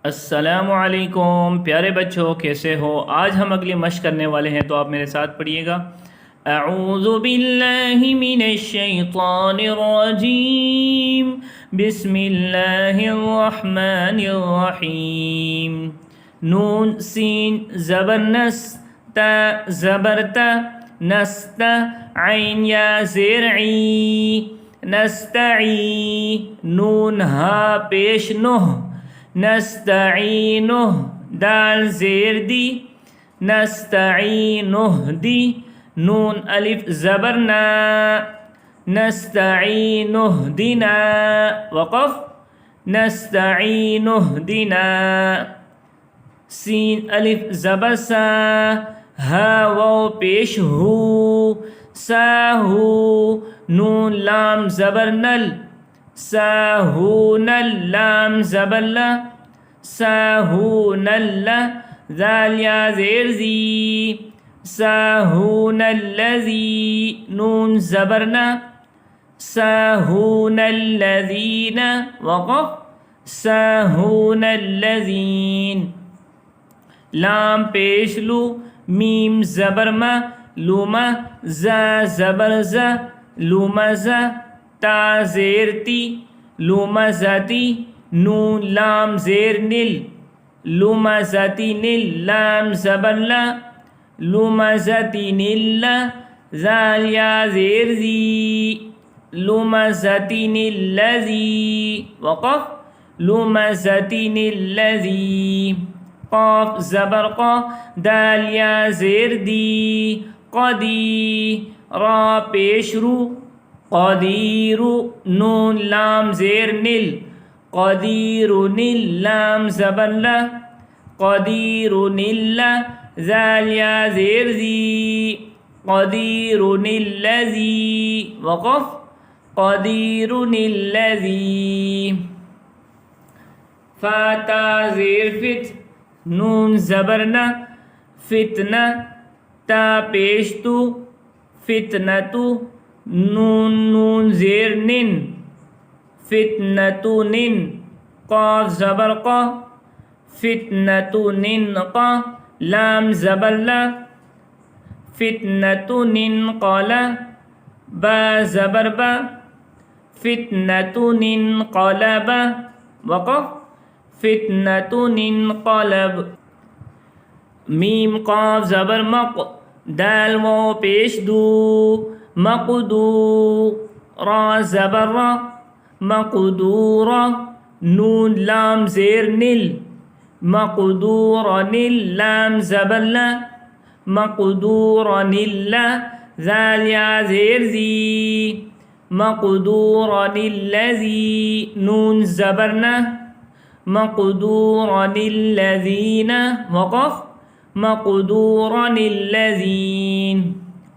अस्सलामुअलैकुम प्यारे बच्चों, कैसे हो। आज हम अगली मश्क करने वाले हैं, तो आप मेरे साथ पढ़िएगा। अऊज़ु बिल्लाहि मिनश्शैतानिर्रजीम, बिस्मिल्लाहिर्रहमानिर्रहीम। नून सीन ज़बर नस, ता ज़बर ता, नस्ता ऐन या ज़ेर ई, नस्तई। नून हा पेश नुह, नस्तईनुह, दाल ज़ेर दी, नस्तईनुहदी। नून अलिफ ज़बर ना, नस्तईनुहदिना। वक़फ़, नस्तईनुहदिना। सीन अलिफ ज़बर सा, हा वाव पेश हू, साहू। नून लाम ज़बर नल, साहूनल, लाम ज़बर ला, साहूनल्ला। ज़ाल या ज़ेर ज़ी, साहूनल्लज़ी। नून ज़बर ना, साहूनल्लज़ीना। वक़फ़, साहूनल्लज़ीन। लाम पेश लू, मीम ज़बर मा, लूमा। ज़ा ज़बर ज़ा, लूमज़ा। ता ज़ेर ती, लूमज़ती। नून लाम ज़ेर निल, लूमज़ती निल। लाम ज़बर ला, लूमज़ती निल्ला। ज़ाल या ज़ेर ज़ी, लूमज़ती निल्लज़ी। वक़फ़, लूमज़ती निल्लज़ी। क़ाफ़ ज़बर क़ा, दाल या ज़ेर दी, क़दी। रा पेश रू, क़दीरु। नून लाम ज़ेर निल, क़दीरुनिल। लाम ज़बर ला, क़दीरुनिल्ला। ज़ाल या ज़ेर ज़ी, क़दीरुनिल्लज़ी। वक़फ़, क़दीरुनिल्लज़ी। फ़ा ता ज़ेर फ़ित, नून ज़बर ना, फ़ितना। ता पेश तू, फ़ितनतु। नून ज़ेर निन, फ़ितनतुनिन। क़ाफ़ ज़बर क़ा, फ़ितनतुनिन क़ा। लाम ज़बर ला, फ़ितनतुनिन क़ला। बा ज़बर बा, फ़ितनतुनिन क़लबा। वक़फ़, फ़ितनतुनिन क़लब। मीम क़ाफ़ ज़बर मक़, दाल वाव पेश दू, मक़दू। रा ज़बर रा, मक़दूरा। नून लाम ज़ेर निल, मक़दूरनिल। लाम ज़बर ला, मक़दूरनिल्ला। ज़ाल या ज़ेर ज़ी, मक़दूरनिल्लज़ी। नून ज़बर ना, मक़दूरनिल्लज़ीना। वक़फ़, मक़दूरनिल्लज़ीन।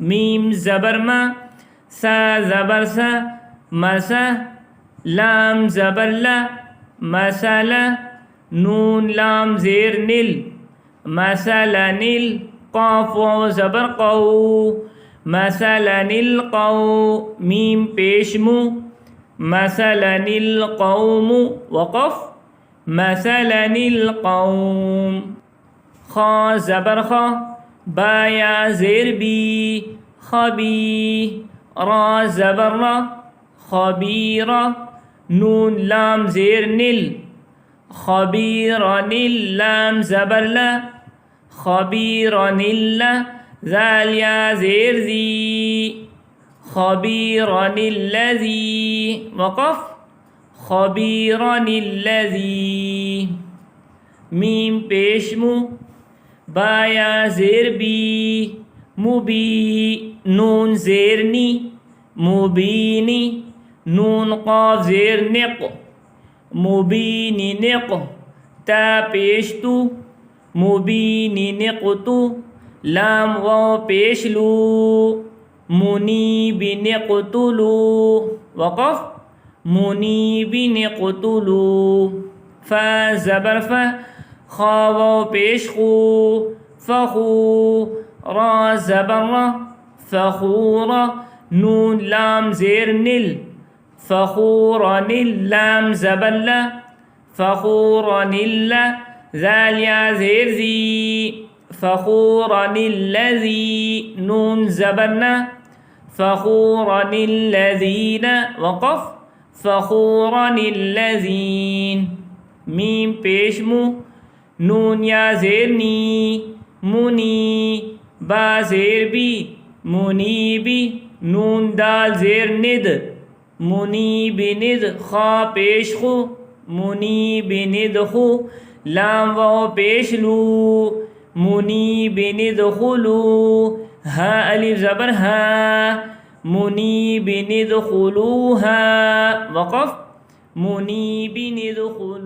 मीम ज़बर मा, सा ज़बर सा, मसा। लाम ज़बर ला, मसला। नून लाम ज़ेर निल, मसलनिल। क़ाफ़ वाव ज़बर क़ौ, मसलनिल क़ौ। मीम पेश मु, मसलनिल क़ौमु। वक़फ़, मसलनिल क़ौम। ख़ा ज़बर ख़ा, बा या ज़ेर बी, ख़बी। रा ज़बर रा, ख़बीरा। नून लाम ज़ेर निल, ख़बीरनिल। लाम ज़बर ला, ख़बीरनिल्ला। ज़ाल या ज़ेर ज़ी, ख़बीरनिल्लज़ी। वक़फ़, ख़बीरनिल्लज़ी। मीम पेश मु, बा या ज़ेर बी, मुबी। नून ज़ेर नी, मुबीनी। नून क़ाफ़ ज़ेर निक़, मुबीनी निक़। ता पेश तू, मुबीनी निक़तु। लाम वाव पेश लू, मुनीबी निक़तुलू। वक़फ़, मुनीबी निक़तुलू। फ़ा ज़बर फ़ा, ख़ा वाव पेश खू, फ़खू। रा ज़बर रा, फ़खूरा। नून लाम ज़ेर निल, फ़खूरनिल। लाम ज़बर ला, फ़ख़ूरनिल्ला ज़ाल या ज़ेर ज़ी फ़ख़ूरनिल्लज़ी नून ज़बरना फ़ख़ूरनिल्लज़ीन वक़फ़ फ़ख़ूरनिल्लज़ीन मीम पेश मुँह नून या ज़ेर नी मुनी बा ज़ेर बी मुनीबी नून दाल ज़ेर निद मुनीबिनिद खा पेश खु मुनीबिनिद खु लाम वाव पेश लू मुनीबिनिद खुलू हा अलिफ ज़बर हा मुनीबिनिद खुलूहा वक़फ़ मुनीबिनिद खुलू